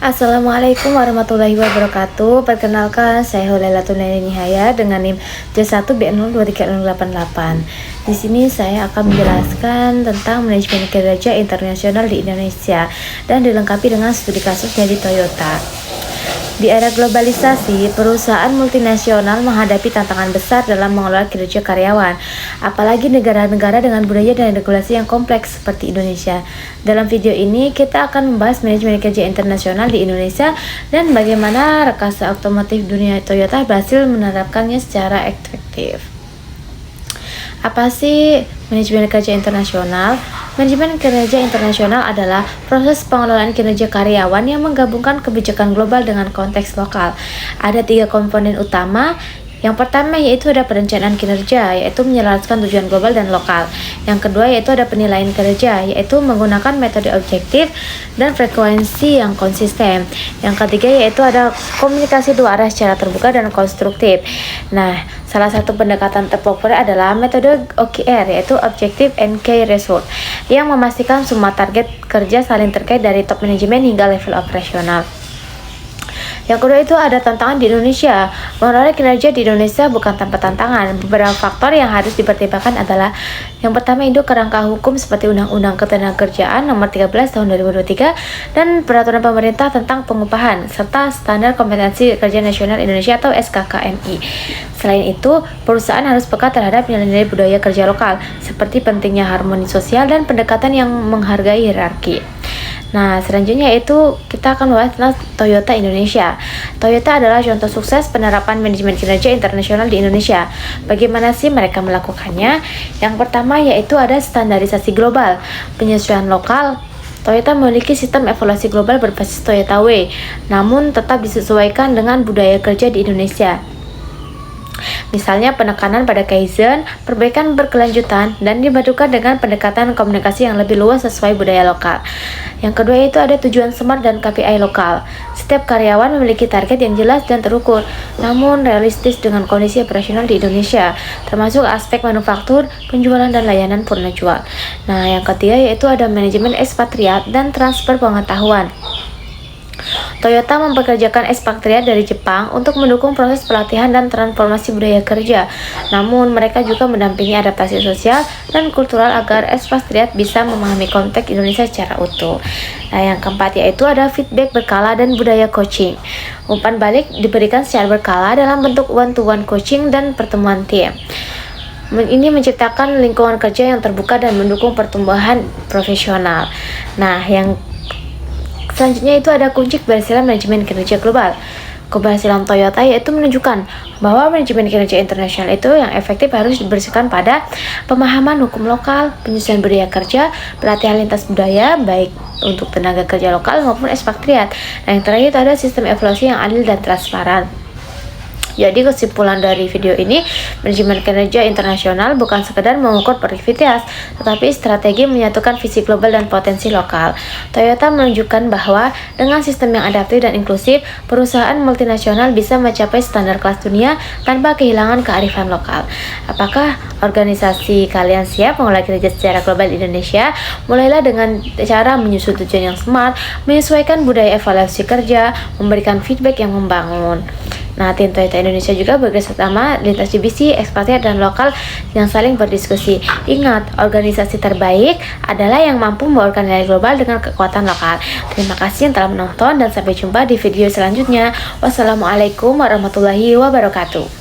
Assalamualaikum warahmatullahi wabarakatuh. Perkenalkan, saya Hulailatul Nihaya dengan NIM J1B023088. Di sini saya akan menjelaskan tentang manajemen kerja internasional di Indonesia dan dilengkapi dengan studi kasus dari Toyota. Di era globalisasi, perusahaan multinasional menghadapi tantangan besar dalam mengelola kinerja karyawan, apalagi negara-negara dengan budaya dan regulasi yang kompleks seperti Indonesia. Dalam video ini, kita akan membahas manajemen kerja internasional di Indonesia dan bagaimana rekasa otomotif dunia Toyota berhasil menerapkannya secara efektif. Apa sih manajemen kerja internasional? Manajemen kerja internasional adalah proses pengelolaan kinerja karyawan yang menggabungkan kebijakan global dengan konteks lokal. Ada 3 komponen utama. Yang pertama yaitu ada perencanaan kinerja, yaitu menyelaraskan tujuan global dan lokal. Yang kedua yaitu ada penilaian kinerja, yaitu menggunakan metode objektif dan frekuensi yang konsisten. Yang ketiga yaitu ada komunikasi dua arah secara terbuka dan konstruktif. Nah, salah satu pendekatan terpopuler adalah metode OKR, yaitu Objective and Key Result, yang memastikan semua target kerja saling terkait dari top manajemen hingga level operasional. Yang kedua itu ada tantangan di Indonesia. Mengelola kinerja di Indonesia bukan tanpa tantangan. Beberapa faktor yang harus dipertimbangkan adalah yang pertama itu kerangka hukum seperti Undang-Undang Ketenagakerjaan Nomor 13 Tahun 2023 dan Peraturan Pemerintah tentang Pengupahan serta Standar Kompetensi Kerja Nasional Indonesia atau SKKNI. Selain itu, perusahaan harus peka terhadap nilai-nilai budaya kerja lokal seperti pentingnya harmoni sosial dan pendekatan yang menghargai hierarki. Nah, selanjutnya itu kita akan membahas tentang Toyota Indonesia. Toyota adalah contoh sukses penerapan manajemen kinerja internasional di Indonesia. Bagaimana sih mereka melakukannya? Yang pertama yaitu ada standarisasi global, penyesuaian lokal. Toyota memiliki sistem evaluasi global berbasis Toyota Way, namun tetap disesuaikan dengan budaya kerja di Indonesia. Misalnya penekanan pada kaizen, perbaikan berkelanjutan, dan dipadukan dengan pendekatan komunikasi yang lebih luas sesuai budaya lokal. Yang kedua itu ada tujuan SMART dan KPI lokal. Setiap karyawan memiliki target yang jelas dan terukur, namun realistis dengan kondisi operasional di Indonesia, termasuk aspek manufaktur, penjualan, dan layanan purna jual. Nah, yang ketiga yaitu ada manajemen ekspatriat dan transfer pengetahuan. Toyota mempekerjakan ekspatriat dari Jepang untuk mendukung proses pelatihan dan transformasi budaya kerja. Namun, mereka juga mendampingi adaptasi sosial dan kultural agar ekspatriat bisa memahami konteks Indonesia secara utuh. Nah, yang keempat yaitu ada feedback berkala dan budaya coaching. Umpan balik diberikan secara berkala dalam bentuk one-to-one coaching dan pertemuan tim. Ini menciptakan lingkungan kerja yang terbuka dan mendukung pertumbuhan profesional. Nah, yang selanjutnya itu ada kunci keberhasilan manajemen kinerja global. Keberhasilan Toyota yaitu menunjukkan bahwa manajemen kinerja internasional itu yang efektif harus dibersihkan pada pemahaman hukum lokal, penyesuaian budaya kerja, pelatihan lintas budaya baik untuk tenaga kerja lokal maupun ekspatriat. Nah, yang terakhir itu ada sistem evaluasi yang adil dan transparan. Jadi kesimpulan dari video ini, manajemen kinerja internasional bukan sekedar mengukur produktivitas, tetapi strategi menyatukan visi global dan potensi lokal. Toyota menunjukkan bahwa dengan sistem yang adaptif dan inklusif, perusahaan multinasional bisa mencapai standar kelas dunia tanpa kehilangan kearifan lokal. Apakah organisasi kalian siap mengelola kinerja secara global di Indonesia? Mulailah dengan cara menyusun tujuan yang smart, menyesuaikan budaya evaluasi kerja, memberikan feedback yang membangun. Nah, tim Toyota Indonesia juga bekerjasama lintas divisi, ekspatriat, dan lokal yang saling berdiskusi. Ingat, organisasi terbaik adalah yang mampu membawakan nilai global dengan kekuatan lokal. Terima kasih yang telah menonton dan sampai jumpa di video selanjutnya. Wassalamualaikum warahmatullahi wabarakatuh.